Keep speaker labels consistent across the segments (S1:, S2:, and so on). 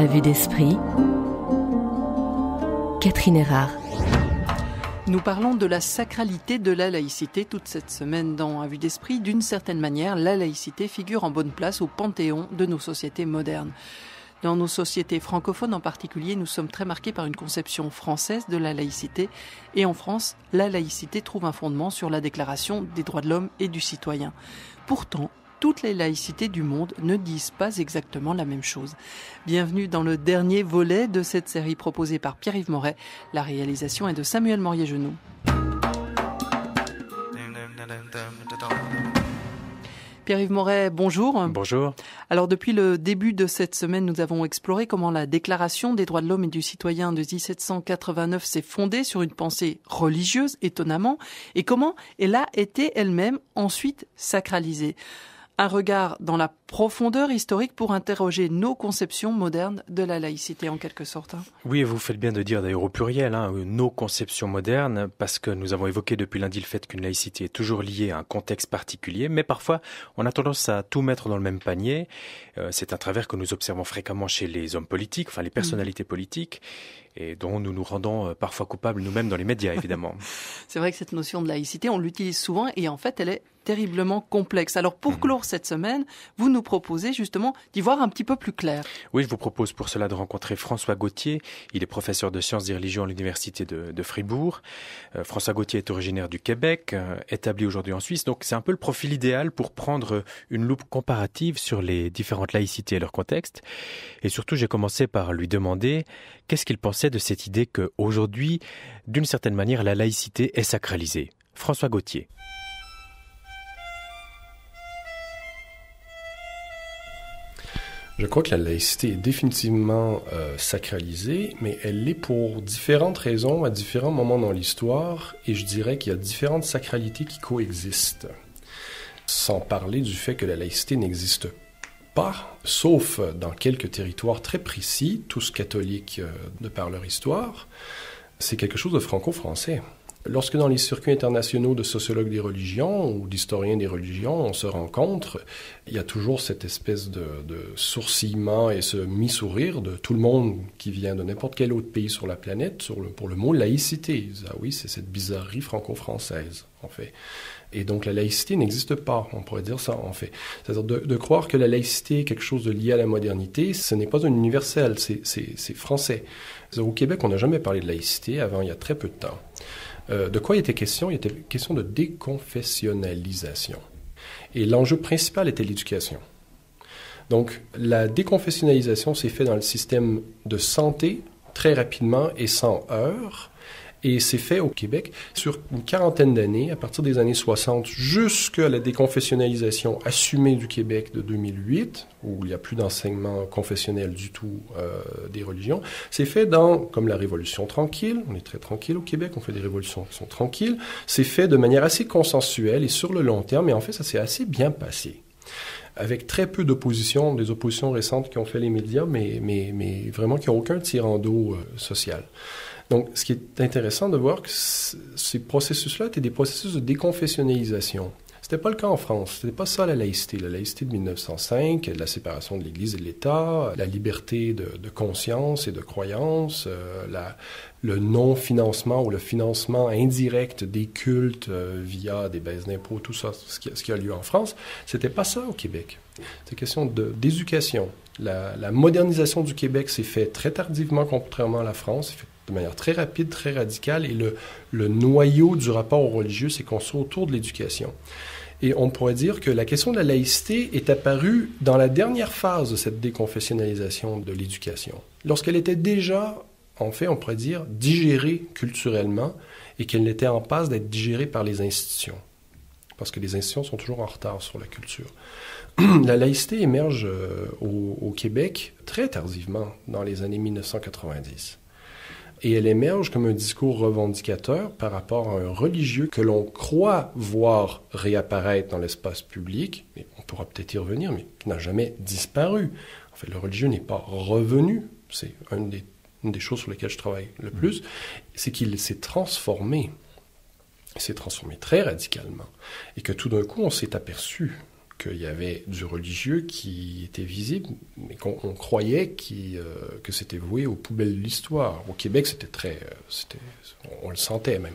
S1: À vue d'esprit, Catherine Erard.
S2: Nous parlons de la sacralité de la laïcité toute cette semaine dans À vue d'esprit. D'une certaine manière, la laïcité figure en bonne place au panthéon de nos sociétés modernes. Dans nos sociétés francophones en particulier, nous sommes très marqués par une conception française de la laïcité. Et en France, la laïcité trouve un fondement sur la Déclaration des droits de l'homme et du citoyen. Pourtant, toutes les laïcités du monde ne disent pas exactement la même chose. Bienvenue dans le dernier volet de cette série proposée par Pierre-Yves Moret. La réalisation est de Samuel Morier-Genoux. Pierre-Yves Moret, bonjour.
S3: Bonjour.
S2: Alors depuis le début de cette semaine, nous avons exploré comment la Déclaration des droits de l'homme et du citoyen de 1789 s'est fondée sur une pensée religieuse, étonnamment, et comment elle a été elle-même ensuite sacralisée. Un regard dans la profondeur historique pour interroger nos conceptions modernes de la laïcité, en quelque sorte.
S3: Oui, vous faites bien de dire d'ailleurs au pluriel, nos conceptions modernes, parce que nous avons évoqué depuis lundi le fait qu'une laïcité est toujours liée à un contexte particulier, mais parfois on a tendance à tout mettre dans le même panier. C'est un travers que nous observons fréquemment chez les hommes politiques, enfin les personnalités politiques, et dont nous nous rendons parfois coupables nous-mêmes dans les médias, évidemment.
S2: C'est vrai que cette notion de laïcité, on l'utilise souvent, et en fait elle est terriblement complexe. Alors pour clore cette semaine, vous nous proposez justement d'y voir un petit peu plus clair.
S3: Oui, je vous propose pour cela de rencontrer François Gauthier. Il est professeur de sciences et religions à l'université de Fribourg. François Gauthier est originaire du Québec, établi aujourd'hui en Suisse. Donc c'est un peu le profil idéal pour prendre une loupe comparative sur les différentes laïcités et leur contexte. Et surtout, j'ai commencé par lui demander qu'est-ce qu'il pensait de cette idée qu'aujourd'hui, d'une certaine manière, la laïcité est sacralisée. François Gauthier.
S4: Je crois que la laïcité est définitivement sacralisée, mais elle l'est pour différentes raisons, à différents moments dans l'histoire, et je dirais qu'il y a différentes sacralités qui coexistent. Sans parler du fait que la laïcité n'existe pas, sauf dans quelques territoires très précis, tous catholiques de par leur histoire, c'est quelque chose de franco-français. Lorsque dans les circuits internationaux de sociologues des religions ou d'historiens des religions, on se rencontre, il y a toujours cette espèce de sourcillement et ce mi-sourire de tout le monde qui vient de n'importe quel autre pays sur la planète pour le mot laïcité. Ils disent, ah oui, c'est cette bizarrerie franco-française, en fait. Et donc la laïcité n'existe pas, on pourrait dire ça, en fait. C'est-à-dire de croire que la laïcité est quelque chose de lié à la modernité, ce n'est pas un universel, c'est français. Au Québec, on n'a jamais parlé de laïcité avant il y a très peu de temps. De quoi il était question? Il était question de déconfessionnalisation. Et l'enjeu principal était l'éducation. Donc, la déconfessionnalisation s'est faite dans le système de santé très rapidement et sans heurts. Et c'est fait au Québec sur une quarantaine d'années, à partir des années 60 jusqu'à la déconfessionnalisation assumée du Québec de 2008, où il n'y a plus d'enseignement confessionnel du tout des religions. C'est fait comme la Révolution tranquille, on est très tranquille au Québec, on fait des révolutions qui sont tranquilles. C'est fait de manière assez consensuelle et sur le long terme, et en fait, ça s'est assez bien passé. Avec très peu d'opposition, des oppositions récentes qui ont fait les médias, mais vraiment qui n'ont aucun tirant d'eau social. Donc, ce qui est intéressant de voir que ces processus-là étaient des processus de déconfessionnalisation. C'était pas le cas en France. C'était pas ça la laïcité. La laïcité de 1905, la séparation de l'Église et de l'État, la liberté de conscience et de croyance, le non-financement ou le financement indirect des cultes via des baisses d'impôts, tout ça, ce qui a lieu en France, c'était pas ça au Québec. C'est question d'éducation. La modernisation du Québec s'est faite très tardivement, contrairement à la France. C'est fait de manière très rapide, très radicale, et le noyau du rapport au religieux s'est construit autour de l'éducation. Et on pourrait dire que la question de la laïcité est apparue dans la dernière phase de cette déconfessionnalisation de l'éducation, lorsqu'elle était déjà, en fait, on pourrait dire, digérée culturellement, et qu'elle était en passe d'être digérée par les institutions, parce que les institutions sont toujours en retard sur la culture. La laïcité émerge au Québec très tardivement, dans les années 1990. Et elle émerge comme un discours revendicateur par rapport à un religieux que l'on croit voir réapparaître dans l'espace public, mais on pourra peut-être y revenir, mais qui n'a jamais disparu. En fait, le religieux n'est pas revenu. C'est une des choses sur lesquelles je travaille le plus, c'est qu'il s'est transformé. Il s'est transformé très radicalement. Et que tout d'un coup, on s'est aperçu qu'il y avait du religieux qui était visible, mais qu'on croyait que c'était voué aux poubelles de l'histoire. Au Québec, on le sentait même.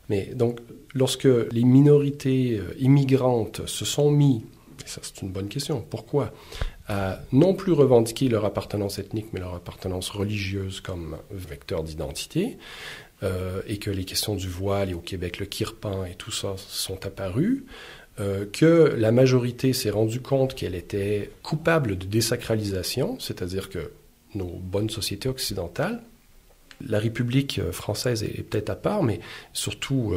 S4: Mais donc, lorsque les minorités immigrantes se sont mis, et ça c'est une bonne question, pourquoi, à non plus revendiquer leur appartenance ethnique, mais leur appartenance religieuse comme vecteur d'identité, et que les questions du voile, et au Québec le kirpan et tout ça sont apparus, que la majorité s'est rendue compte qu'elle était coupable de désacralisation, c'est-à-dire que nos bonnes sociétés occidentales, la République française est peut-être à part, mais surtout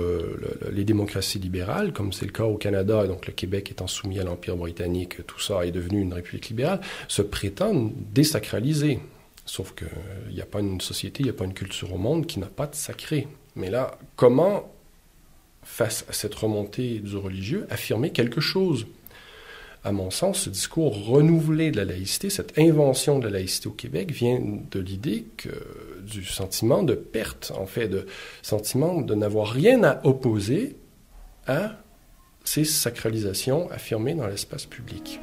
S4: les démocraties libérales, comme c'est le cas au Canada, et donc le Québec étant soumis à l'Empire britannique, tout ça est devenu une république libérale, se prétendent désacralisés. Sauf qu'il n'y a pas une société, il n'y a pas une culture au monde qui n'a pas de sacré. Mais là, comment, face à cette remontée du religieux, affirmer quelque chose? À mon sens, ce discours renouvelé de la laïcité, cette invention de la laïcité au Québec vient de l'idée du sentiment de perte, en fait, de sentiment de n'avoir rien à opposer à ces sacralisations affirmées dans l'espace public.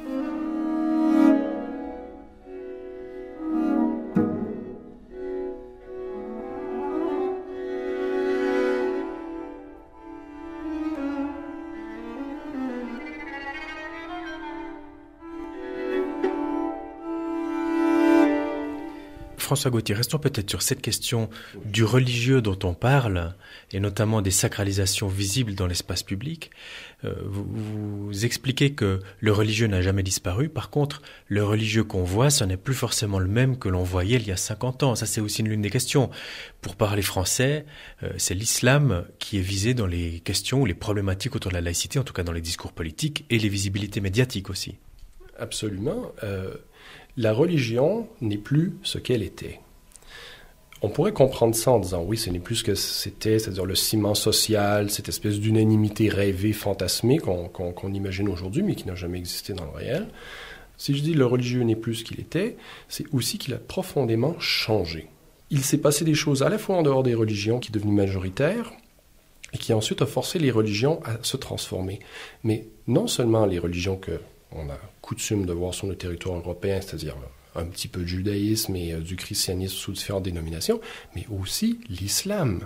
S3: François Gauthier, restons peut-être sur cette question du religieux dont on parle, et notamment des sacralisations visibles dans l'espace public. Vous expliquez que le religieux n'a jamais disparu. Par contre, le religieux qu'on voit, ce n'est plus forcément le même que l'on voyait il y a 50 ans. Ça, c'est aussi l'une des questions. Pour parler français, c'est l'islam qui est visé dans les questions ou les problématiques autour de la laïcité, en tout cas dans les discours politiques et les visibilités médiatiques aussi.
S4: Absolument. La religion n'est plus ce qu'elle était. On pourrait comprendre ça en disant, oui, ce n'est plus ce que c'était, c'est-à-dire le ciment social, cette espèce d'unanimité rêvée, fantasmée qu'on imagine aujourd'hui, mais qui n'a jamais existé dans le réel. Si je dis le religieux n'est plus ce qu'il était, c'est aussi qu'il a profondément changé. Il s'est passé des choses à la fois en dehors des religions qui est devenues majoritaires, et qui ensuite a forcé les religions à se transformer. Mais non seulement les religions qu'on a coutume de voir sur le territoire européen, c'est-à-dire un petit peu de judaïsme et du christianisme sous différentes dénominations, mais aussi l'islam.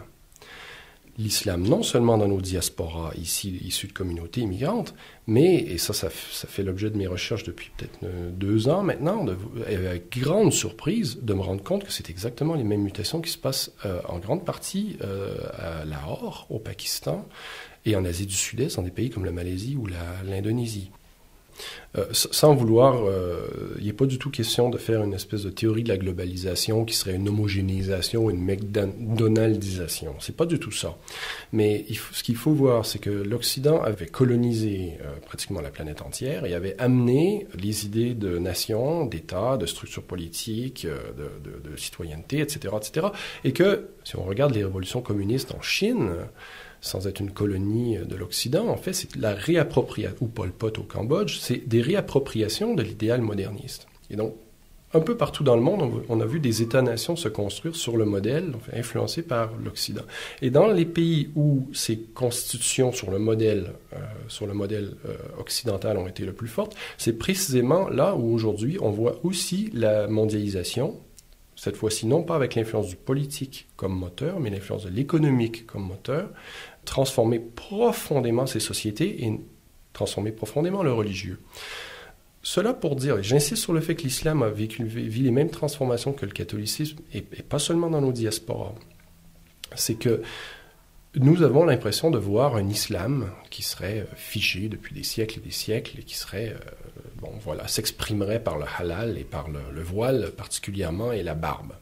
S4: L'islam, non seulement dans nos diasporas, ici, issus de communautés immigrantes, mais, et ça fait l'objet de mes recherches depuis peut-être 2 ans maintenant, avec grande surprise de me rendre compte que c'est exactement les mêmes mutations qui se passent en grande partie à Lahore, au Pakistan, et en Asie du Sud-Est, dans des pays comme la Malaisie ou l'Indonésie. Sans vouloir, il n'est pas du tout question de faire une espèce de théorie de la globalisation qui serait une homogénéisation, une McDonaldisation. C'est pas du tout ça. Mais ce qu'il faut voir, c'est que l'Occident avait colonisé pratiquement la planète entière et avait amené les idées de nation, d'État, de structure politique, de citoyenneté, etc., etc. Et que, si on regarde les révolutions communistes en Chine, sans être une colonie de l'Occident, en fait, c'est la réappropriation, ou Pol Pot au Cambodge, c'est des réappropriations de l'idéal moderniste. Et donc, un peu partout dans le monde, on a vu des États-nations se construire sur le modèle, enfin, influencés par l'Occident. Et dans les pays où ces constitutions sur le modèle occidental ont été le plus fortes, c'est précisément là où aujourd'hui on voit aussi la mondialisation, cette fois-ci non pas avec l'influence du politique comme moteur, mais l'influence de l'économique comme moteur, transformer profondément ces sociétés et transformer profondément le religieux. Cela pour dire, et j'insiste sur le fait que l'islam vit les mêmes transformations que le catholicisme, et pas seulement dans nos diasporas, c'est que nous avons l'impression de voir un islam qui serait figé depuis des siècles et des siècles, et qui serait, s'exprimerait par le halal et par le voile particulièrement, et la barbe.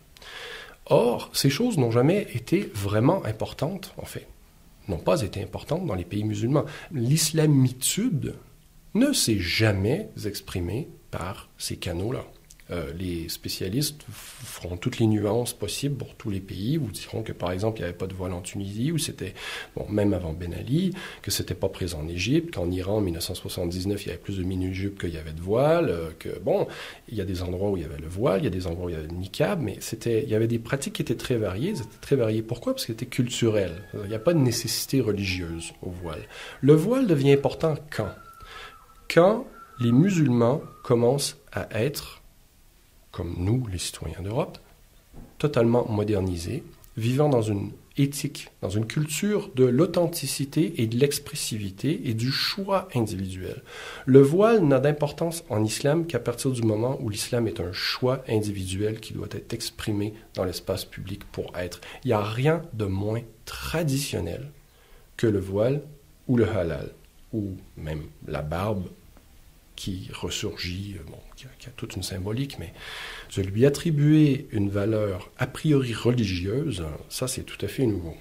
S4: Or, ces choses n'ont jamais été vraiment importantes, en fait. N'ont pas été importantes dans les pays musulmans. L'islamitude ne s'est jamais exprimée par ces canaux-là. Les spécialistes feront toutes les nuances possibles pour tous les pays, vous diront que, par exemple, il n'y avait pas de voile en Tunisie, ou c'était, même avant Ben Ali, que c'était pas présent en Égypte, qu'en Iran, en 1979, il y avait plus de mini-jupes qu'il y avait de voile, il y a des endroits où il y avait le voile, il y a des endroits où il y avait le niqab, mais il y avait des pratiques qui étaient très variées. Pourquoi? Parce que c'était culturel. Il n'y a pas de nécessité religieuse au voile. Le voile devient important quand les musulmans commencent à être, comme nous, les citoyens d'Europe, totalement modernisés, vivant dans une éthique, dans une culture de l'authenticité et de l'expressivité et du choix individuel. Le voile n'a d'importance en islam qu'à partir du moment où l'islam est un choix individuel qui doit être exprimé dans l'espace public pour être. Il n'y a rien de moins traditionnel que le voile ou le halal, ou même la barbe qui ressurgit, qui a toute une symbolique, mais de lui attribuer une valeur a priori religieuse, ça c'est tout à fait nouveau.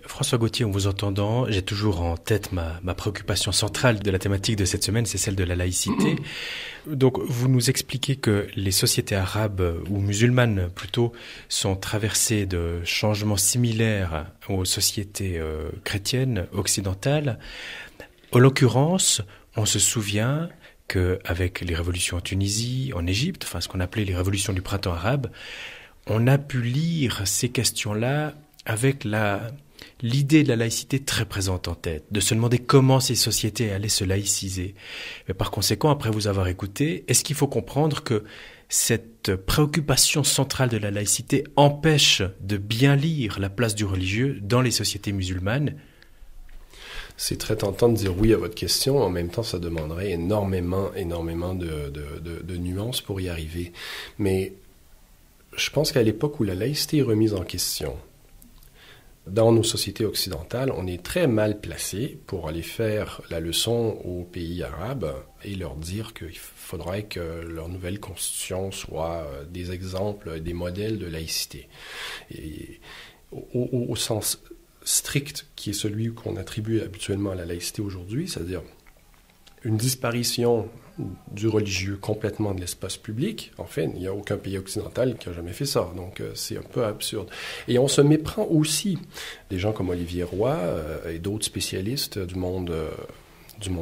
S3: François Gauthier, en vous entendant, j'ai toujours en tête ma préoccupation centrale de la thématique de cette semaine, c'est celle de la laïcité. Donc vous nous expliquez que les sociétés arabes, ou musulmanes plutôt, sont traversées de changements similaires aux sociétés chrétiennes occidentales. En l'occurrence, on se souvient qu'avec les révolutions en Tunisie, en Égypte, enfin ce qu'on appelait les révolutions du printemps arabe, on a pu lire ces questions-là avec l'idée de la laïcité très présente en tête, de se demander comment ces sociétés allaient se laïciser. Mais par conséquent, après vous avoir écouté, est-ce qu'il faut comprendre que cette préoccupation centrale de la laïcité empêche de bien lire la place du religieux dans les sociétés musulmanes ?
S4: C'est très tentant de dire oui à votre question. En même temps, ça demanderait énormément de nuances pour y arriver. Mais je pense qu'à l'époque où la laïcité est remise en question, dans nos sociétés occidentales, on est très mal placé pour aller faire la leçon aux pays arabes et leur dire qu'il faudrait que leur nouvelle constitution soit des exemples, des modèles de laïcité. Et au sens strict, qui est celui qu'on attribue habituellement à la laïcité aujourd'hui, c'est-à-dire une disparition du religieux complètement de l'espace public. En fait, il n'y a aucun pays occidental qui a jamais fait ça, donc c'est un peu absurde. Et on se méprend aussi. Des gens comme Olivier Roy et d'autres spécialistes du monde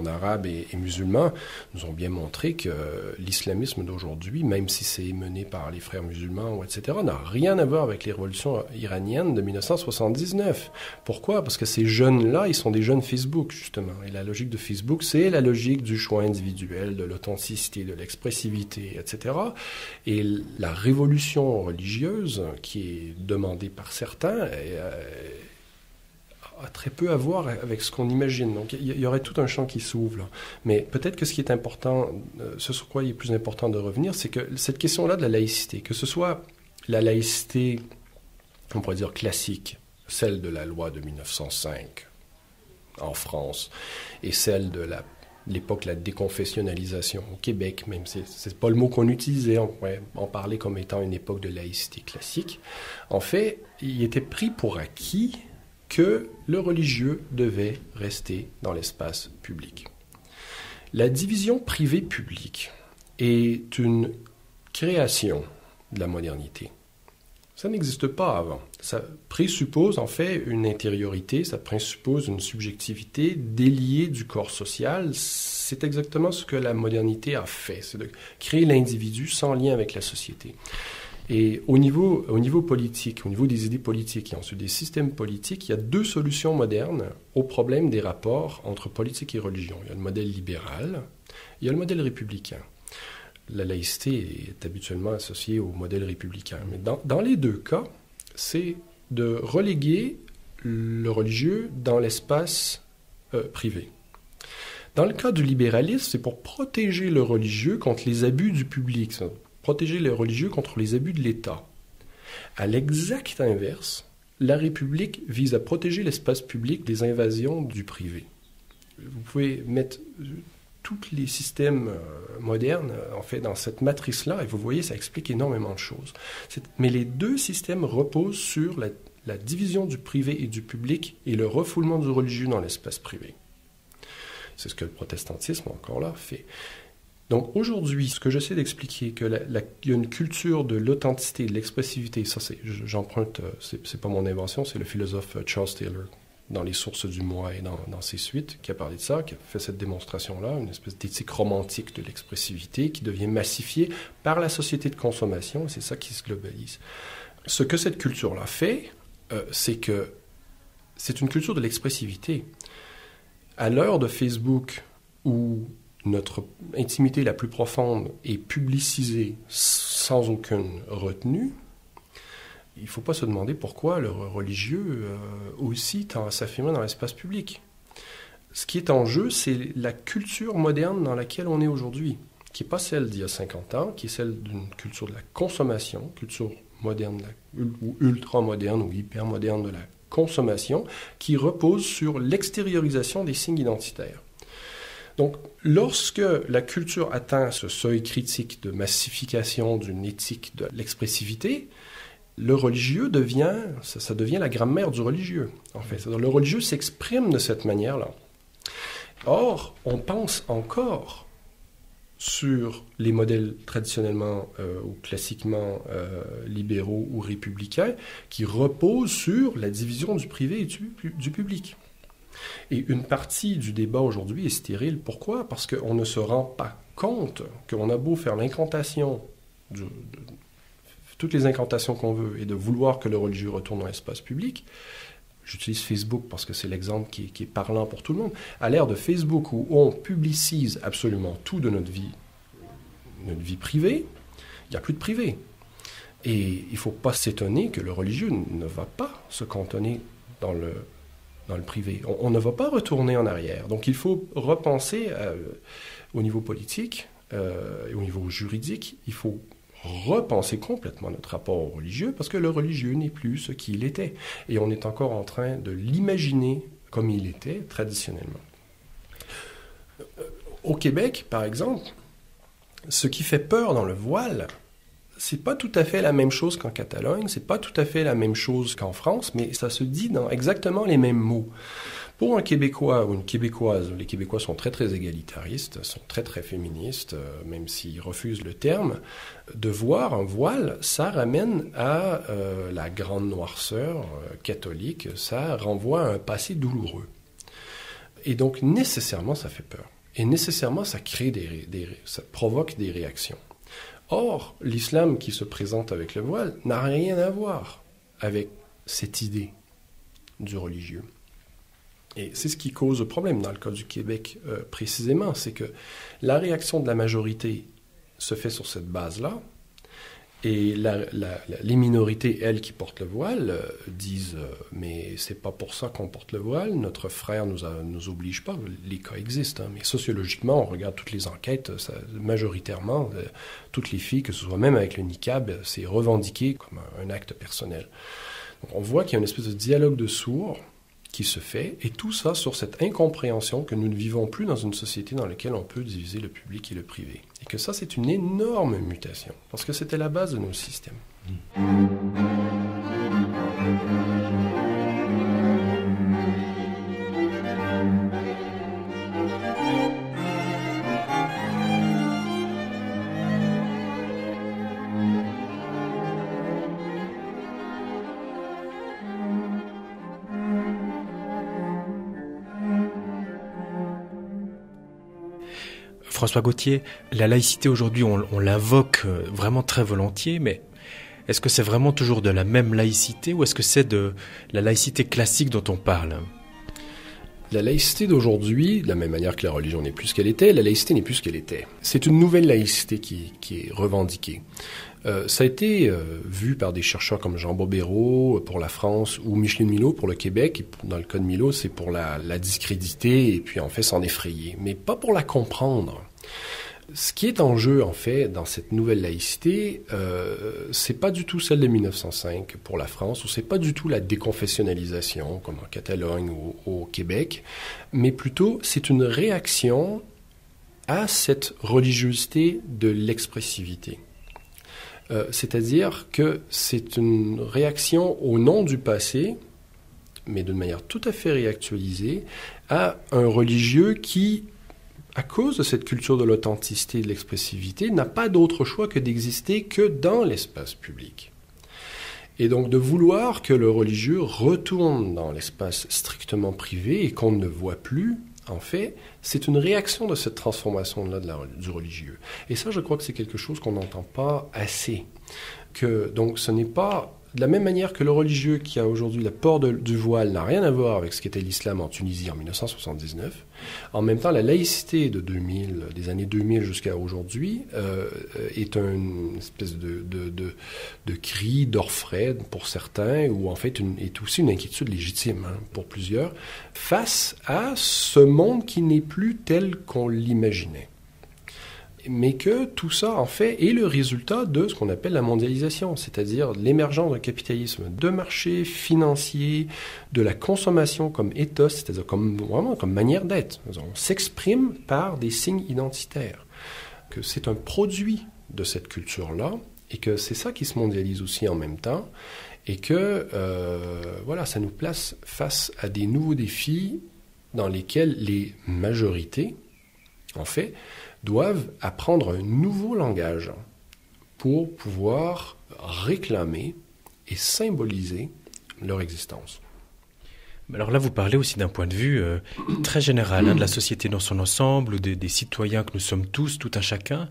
S4: arabe et musulman nous ont bien montré que l'islamisme d'aujourd'hui, même si c'est mené par les frères musulmans, etc., n'a rien à voir avec les révolutions iraniennes de 1979. Pourquoi? Parce que ces jeunes-là, ils sont des jeunes Facebook, justement. Et la logique de Facebook, c'est la logique du choix individuel, de l'authenticité, de l'expressivité, etc. Et la révolution religieuse, qui est demandée par certains, a très peu à voir avec ce qu'on imagine. Donc, il y aurait tout un champ qui s'ouvre, là. Mais peut-être que ce qui est important, ce sur quoi il est plus important de revenir, c'est que cette question-là de la laïcité, que ce soit la laïcité, on pourrait dire classique, celle de la loi de 1905 en France, et celle de l'époque de la déconfessionnalisation au Québec, même si c'est pas le mot qu'on utilisait, on pourrait en parler comme étant une époque de laïcité classique. En fait, il était pris pour acquis que le religieux devait rester dans l'espace public. La division privée-publique est une création de la modernité. Ça n'existe pas avant. Ça présuppose en fait une intériorité, ça présuppose une subjectivité déliée du corps social. C'est exactement ce que la modernité a fait, c'est de créer l'individu sans lien avec la société. Et au niveau politique, au niveau des idées politiques et ensuite des systèmes politiques, il y a deux solutions modernes au problème des rapports entre politique et religion. Il y a le modèle libéral, il y a le modèle républicain. La laïcité est habituellement associée au modèle républicain. Mais dans les deux cas, c'est de reléguer le religieux dans l'espace privé. Dans le cas du libéralisme, c'est pour protéger le religieux contre les abus du public, protéger les religieux contre les abus de l'État. À l'exact inverse, la République vise à protéger l'espace public des invasions du privé. Vous pouvez mettre tous les systèmes modernes, en fait, dans cette matrice-là, et vous voyez, ça explique énormément de choses. Mais les deux systèmes reposent sur la division du privé et du public et le refoulement du religieux dans l'espace privé. C'est ce que le protestantisme, encore là, fait. Donc aujourd'hui, ce que j'essaie d'expliquer, qu'il y a une culture de l'authenticité, de l'expressivité, ça j'emprunte, c'est pas mon invention, c'est le philosophe Charles Taylor, dans Les Sources du Moi et dans ses suites, qui a parlé de ça, qui a fait cette démonstration-là, une espèce d'éthique romantique de l'expressivité qui devient massifiée par la société de consommation, et c'est ça qui se globalise. Ce que cette culture-là fait, c'est que c'est une culture de l'expressivité. À l'heure de Facebook, où notre intimité la plus profonde est publicisée sans aucune retenue, il ne faut pas se demander pourquoi le religieux aussi tend à s'affirmer dans l'espace public. Ce qui est en jeu, c'est la culture moderne dans laquelle on est aujourd'hui, qui n'est pas celle d'il y a 50 ans, qui est celle d'une culture de la consommation, culture moderne ou ultra-moderne ou hyper-moderne de la consommation, qui repose sur l'extériorisation des signes identitaires. Donc, lorsque la culture atteint ce seuil critique de massification d'une éthique de l'expressivité, le religieux devient la grammaire du religieux, en fait. C'est-à-dire, le religieux s'exprime de cette manière-là. Or, on pense encore sur les modèles traditionnellement ou classiquement libéraux ou républicains qui reposent sur la division du privé et du public. Et une partie du débat aujourd'hui est stérile. Pourquoi? Parce qu'on ne se rend pas compte qu'on a beau faire l'incantation toutes les incantations qu'on veut et de vouloir que le religieux retourne dans l'espace public. J'utilise Facebook parce que c'est l'exemple qui est parlant pour tout le monde. À l'ère de Facebook où on publicise absolument tout de notre vie privée, il n'y a plus de privé. Et il ne faut pas s'étonner que le religieux ne va pas se cantonner dans le privé. On ne va pas retourner en arrière. Donc il faut repenser au niveau politique et au niveau juridique. Il faut repenser complètement notre rapport au religieux parce que le religieux n'est plus ce qu'il était. Et on est encore en train de l'imaginer comme il était traditionnellement. Au Québec, par exemple, ce qui fait peur dans le voile, c'est pas tout à fait la même chose qu'en Catalogne, c'est pas tout à fait la même chose qu'en France, mais ça se dit dans exactement les mêmes mots. Pour un Québécois ou une Québécoise, les Québécois sont très très égalitaristes, sont très très féministes, même s'ils refusent le terme, de voir un voile, ça ramène à la grande noirceur catholique, ça renvoie à un passé douloureux. Et donc nécessairement ça fait peur. Et nécessairement ça crée ça provoque des réactions. Or, l'islam qui se présente avec le voile n'a rien à voir avec cette idée du religieux. Et c'est ce qui cause le problème dans le cas du Québec précisément, c'est que la réaction de la majorité se fait sur cette base-là, et les minorités, elles, qui portent le voile, disent « mais c'est pas pour ça qu'on porte le voile, notre frère nous oblige pas ». Les cas existent, hein, mais sociologiquement, on regarde toutes les enquêtes, majoritairement, toutes les filles, que ce soit même avec le niqab, c'est revendiqué comme un acte personnel. Donc on voit qu'il y a une espèce de dialogue de sourds qui se fait, et tout ça sur cette incompréhension que nous ne vivons plus dans une société dans laquelle on peut diviser le public et le privé. Et que ça, c'est une énorme mutation, parce que c'était la base de nos systèmes.
S3: François Gauthier, la laïcité aujourd'hui, on l'invoque vraiment très volontiers, mais est-ce que c'est vraiment toujours de la même laïcité ou est-ce que c'est de la laïcité classique dont on parle?
S4: La laïcité d'aujourd'hui, de la même manière que la religion n'est plus ce qu'elle était, la laïcité n'est plus ce qu'elle était. C'est une nouvelle laïcité qui est revendiquée. Ça a été vu par des chercheurs comme Jean Bobéro pour la France ou Micheline Milot pour le Québec. Et dans le cas de Milot, c'est pour la discréditer et puis en fait s'en effrayer, mais pas pour la comprendre. Ce qui est en jeu, en fait, dans cette nouvelle laïcité, c'est pas du tout celle de 1905 pour la France, ou c'est pas du tout la déconfessionnalisation, comme en Catalogne ou au Québec, mais plutôt c'est une réaction à cette religiosité de l'expressivité. C'est-à-dire que c'est une réaction au nom du passé, mais d'une manière tout à fait réactualisée, à un religieux qui, à cause de cette culture de l'authenticité et de l'expressivité, n'a pas d'autre choix que d'exister que dans l'espace public. Et donc de vouloir que le religieux retourne dans l'espace strictement privé et qu'on ne le voit plus, en fait, c'est une réaction de cette transformation-là du religieux. Et ça, je crois que c'est quelque chose qu'on n'entend pas assez. Donc ce n'est pas de la même manière que le religieux qui a aujourd'hui le port du voile n'a rien à voir avec ce qu'était l'islam en Tunisie en 1979, en même temps, la laïcité de des années 2000 jusqu'à aujourd'hui, est une espèce de cri d'orfraie pour certains, ou en fait est aussi une inquiétude légitime pour plusieurs, face à ce monde qui n'est plus tel qu'on l'imaginait. Mais que tout ça, en fait, est le résultat de ce qu'on appelle la mondialisation, c'est-à-dire l'émergence d'un capitalisme de marché financier, de la consommation comme ethos, c'est-à-dire vraiment comme manière d'être. On s'exprime par des signes identitaires, que c'est un produit de cette culture-là, et que c'est ça qui se mondialise aussi en même temps, et que, ça nous place face à des nouveaux défis dans lesquels les majorités, en fait, doivent apprendre un nouveau langage pour pouvoir réclamer et symboliser leur existence.
S3: Alors là, vous parlez aussi d'un point de vue très général, de la société dans son ensemble, ou des citoyens que nous sommes tous, tout un chacun.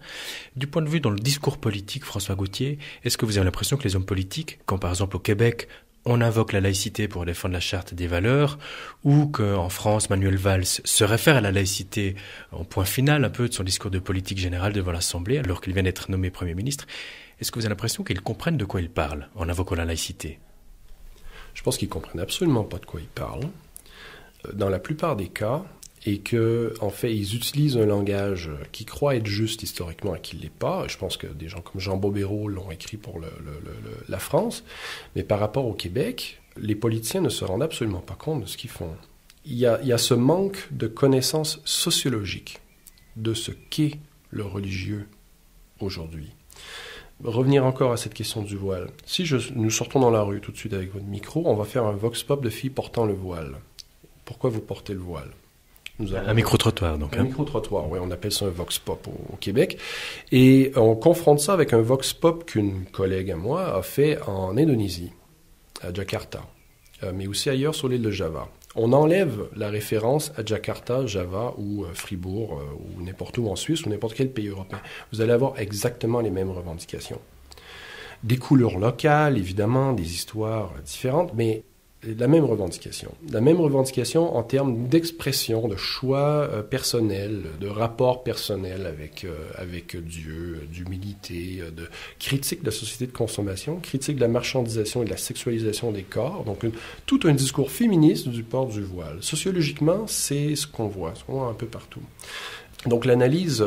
S3: Du point de vue dans le discours politique, François Gauthier, est-ce que vous avez l'impression que les hommes politiques, quand par exemple au Québec, on invoque la laïcité pour défendre la charte des valeurs, ou qu'en France, Manuel Valls se réfère à la laïcité en point final un peu de son discours de politique générale devant l'Assemblée, alors qu'il vient d'être nommé Premier ministre, est-ce que vous avez l'impression qu'ils comprennent de quoi ils parlent en invoquant la laïcité ?
S4: Je pense qu'ils ne comprennent absolument pas de quoi ils parlent, dans la plupart des cas, et que, en fait, ils utilisent un langage qui croit être juste historiquement et qui ne l'est pas. Je pense que des gens comme Jean Bobéro l'ont écrit pour la France. Mais par rapport au Québec, les politiciens ne se rendent absolument pas compte de ce qu'ils font. Il y a ce manque de connaissances sociologiques de ce qu'est le religieux aujourd'hui. Revenir encore à cette question du voile. Si nous sortons dans la rue tout de suite avec votre micro, on va faire un vox pop de filles portant le voile. Pourquoi vous portez le voile ?
S3: Un micro-trottoir, donc.
S4: Un micro-trottoir, oui, on appelle ça un vox pop au Québec. Et on confronte ça avec un vox pop qu'une collègue à moi a fait en Indonésie, à Jakarta, mais aussi ailleurs sur l'île de Java. On enlève la référence à Jakarta, Java ou Fribourg, ou n'importe où en Suisse, ou n'importe quel pays européen. Vous allez avoir exactement les mêmes revendications. Des couleurs locales, évidemment, des histoires différentes, mais la même revendication. La même revendication en termes d'expression, de choix personnel, de rapport personnel avec Dieu, d'humilité, de critique de la société de consommation, critique de la marchandisation et de la sexualisation des corps. Donc, tout un discours féministe du port du voile. Sociologiquement, c'est ce qu'on voit un peu partout. Donc l'analyse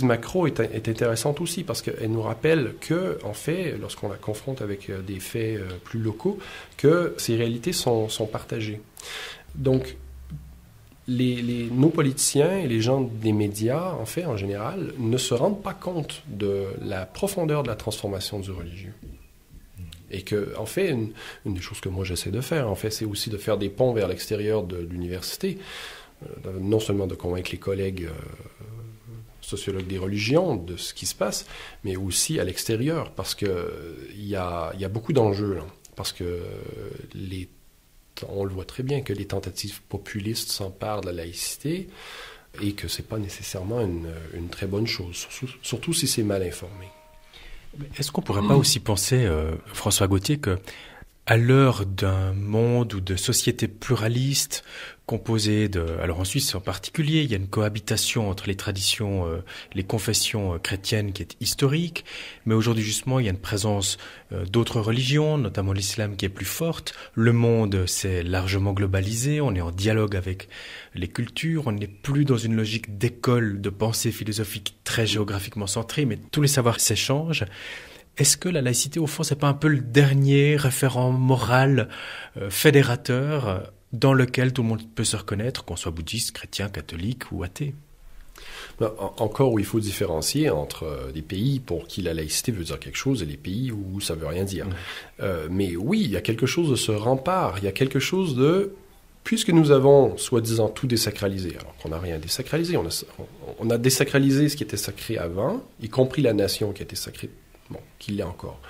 S4: macro est intéressante aussi parce qu'elle nous rappelle que, en fait, lorsqu'on la confronte avec des faits plus locaux, que ces réalités sont partagées. Donc nos politiciens et les gens des médias, en fait, en général, ne se rendent pas compte de la profondeur de la transformation du religieux. Et que, en fait, une des choses que moi j'essaie de faire, en fait, c'est aussi de faire des ponts vers l'extérieur de l'université. Non seulement de convaincre les collègues sociologues des religions de ce qui se passe, mais aussi à l'extérieur, parce qu'il y a beaucoup d'enjeux, là, parce que on le voit très bien que les tentatives populistes s'emparent de la laïcité et que ce n'est pas nécessairement une très bonne chose, surtout si c'est mal informé.
S3: Est-ce qu'on ne pourrait pas aussi penser, François Gauthier, que à l'heure d'un monde ou de sociétés pluralistes composées alors en Suisse en particulier, il y a une cohabitation entre les traditions, les confessions chrétiennes qui est historique, mais aujourd'hui justement il y a une présence d'autres religions, notamment l'islam qui est plus forte. Le monde s'est largement globalisé, on est en dialogue avec les cultures, on n'est plus dans une logique d'école de pensée philosophique très géographiquement centrée, mais tous les savoirs s'échangent. Est-ce que la laïcité, au fond, c'est pas un peu le dernier référent moral fédérateur dans lequel tout le monde peut se reconnaître, qu'on soit bouddhiste, chrétien, catholique ou athée?
S4: Encore où il faut différencier entre des pays pour qui la laïcité veut dire quelque chose et les pays où ça veut rien dire. Mais oui, il y a quelque chose de ce rempart, il y a quelque chose de... Puisque nous avons, soi-disant, tout désacralisé, alors qu'on n'a rien désacralisé, on a désacralisé ce qui était sacré avant, y compris la nation qui était sacrée, qu'il l'est encore.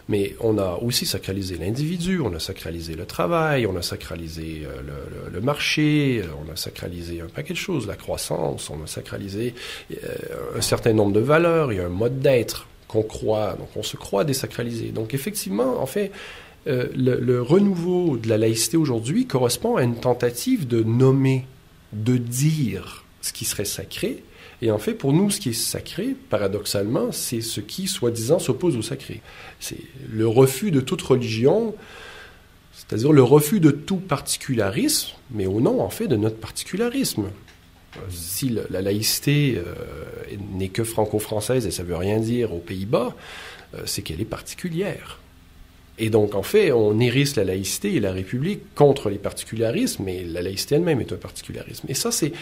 S4: Mais on a aussi sacralisé l'individu, on a sacralisé le travail, on a sacralisé le marché, on a sacralisé un paquet de choses, la croissance, on a sacralisé un certain nombre de valeurs, il y a un mode d'être qu'on croit, donc on se croit désacralisé. Donc effectivement, en fait, le renouveau de la laïcité aujourd'hui correspond à une tentative de nommer, de dire ce qui serait sacré. Et en fait, pour nous, ce qui est sacré, paradoxalement, c'est ce qui, soi-disant, s'oppose au sacré. C'est le refus de toute religion, c'est-à-dire le refus de tout particularisme, mais au nom, en fait, de notre particularisme. Si la laïcité n'est que franco-française, et ça ne veut rien dire aux Pays-Bas, c'est qu'elle est particulière. Et donc, en fait, on hérisse la laïcité et la République contre les particularismes, mais la laïcité elle-même est un particularisme. Et ça, c'est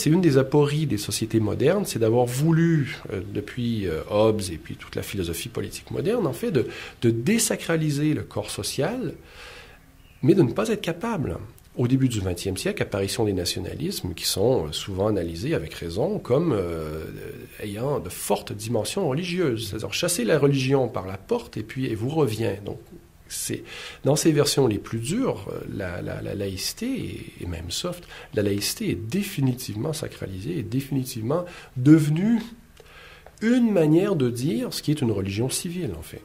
S4: une des apories des sociétés modernes, c'est d'avoir voulu, depuis Hobbes et puis toute la philosophie politique moderne, en fait, de désacraliser le corps social, mais de ne pas être capable. Au début du XXe siècle, apparition des nationalismes qui sont souvent analysés avec raison comme ayant de fortes dimensions religieuses. C'est-à-dire chasser la religion par la porte et puis elle vous revient. Donc, dans ces versions les plus dures, la laïcité, et même soft, la laïcité est définitivement sacralisée, est définitivement devenue une manière de dire ce qui est une religion civile, en fait.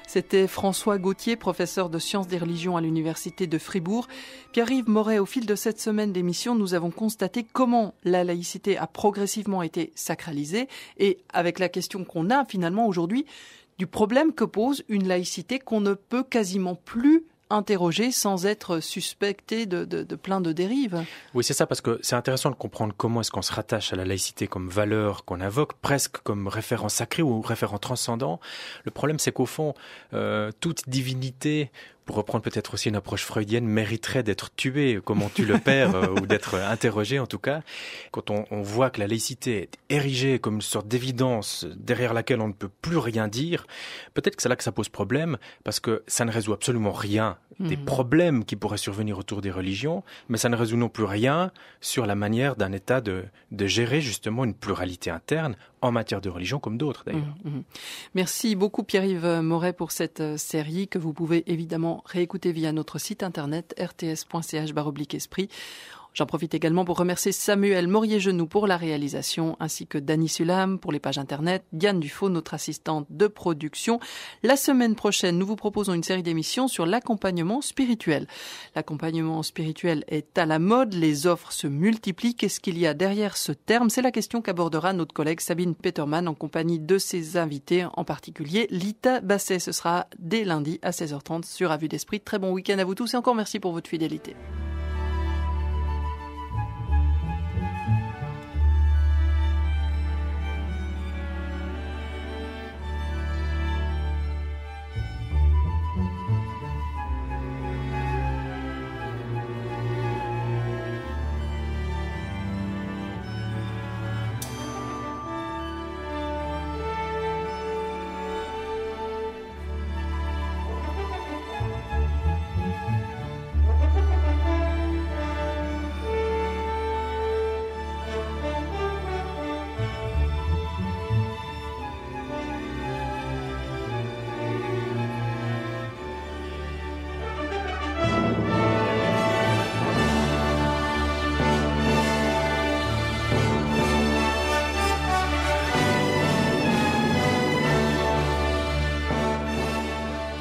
S2: C'était François Gauthier, professeur de sciences des religions à l'Université de Fribourg. Pierre-Yves Moret, au fil de cette semaine d'émission, nous avons constaté comment la laïcité a progressivement été sacralisée et avec la question qu'on a finalement aujourd'hui du problème que pose une laïcité qu'on ne peut quasiment plus interroger sans être suspecté de plein de dérives.
S3: Oui, c'est ça, parce que c'est intéressant de comprendre comment est-ce qu'on se rattache à la laïcité comme valeur qu'on invoque, presque comme référent sacré ou référent transcendant. Le problème, c'est qu'au fond, toute divinité, pour reprendre peut-être aussi une approche freudienne, mériterait d'être tuée, comme on tue le père, ou d'être interrogé en tout cas. Quand on voit que la laïcité est érigée comme une sorte d'évidence derrière laquelle on ne peut plus rien dire, peut-être que c'est là que ça pose problème, parce que ça ne résout absolument rien des problèmes qui pourraient survenir autour des religions, mais ça ne résout non plus rien sur la manière d'un État de gérer justement une pluralité interne en matière de religion comme d'autres d'ailleurs.
S2: Merci beaucoup Pierre-Yves Moret pour cette série que vous pouvez évidemment réécouter via notre site internet rts.ch/esprit. J'en profite également pour remercier Samuel Morier-Genoux pour la réalisation, ainsi que Dany Sulam pour les pages internet, Diane Dufaux, notre assistante de production. La semaine prochaine, nous vous proposons une série d'émissions sur l'accompagnement spirituel. L'accompagnement spirituel est à la mode, les offres se multiplient. Qu'est-ce qu'il y a derrière ce terme? C'est la question qu'abordera notre collègue Sabine Peterman en compagnie de ses invités, en particulier Lita Basset. Ce sera dès lundi à 16h30 sur À Vue d'Esprit. Très bon week-end à vous tous et encore merci pour votre fidélité.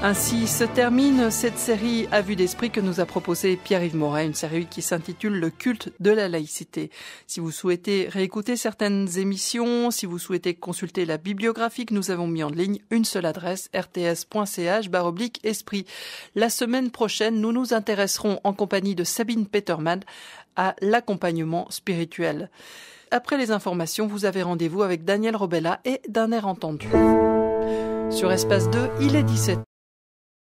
S2: Ainsi se termine cette série À Vue d'Esprit que nous a proposé Pierre-Yves Moret, une série qui s'intitule Le culte de la laïcité. Si vous souhaitez réécouter certaines émissions, si vous souhaitez consulter la bibliographie que nous avons mis en ligne, une seule adresse, rts.ch/esprit. La semaine prochaine, nous nous intéresserons en compagnie de Sabine Peterman à l'accompagnement spirituel. Après les informations, vous avez rendez-vous avec Daniel Robella et D'un air entendu. Sur Espace 2, il est 17h.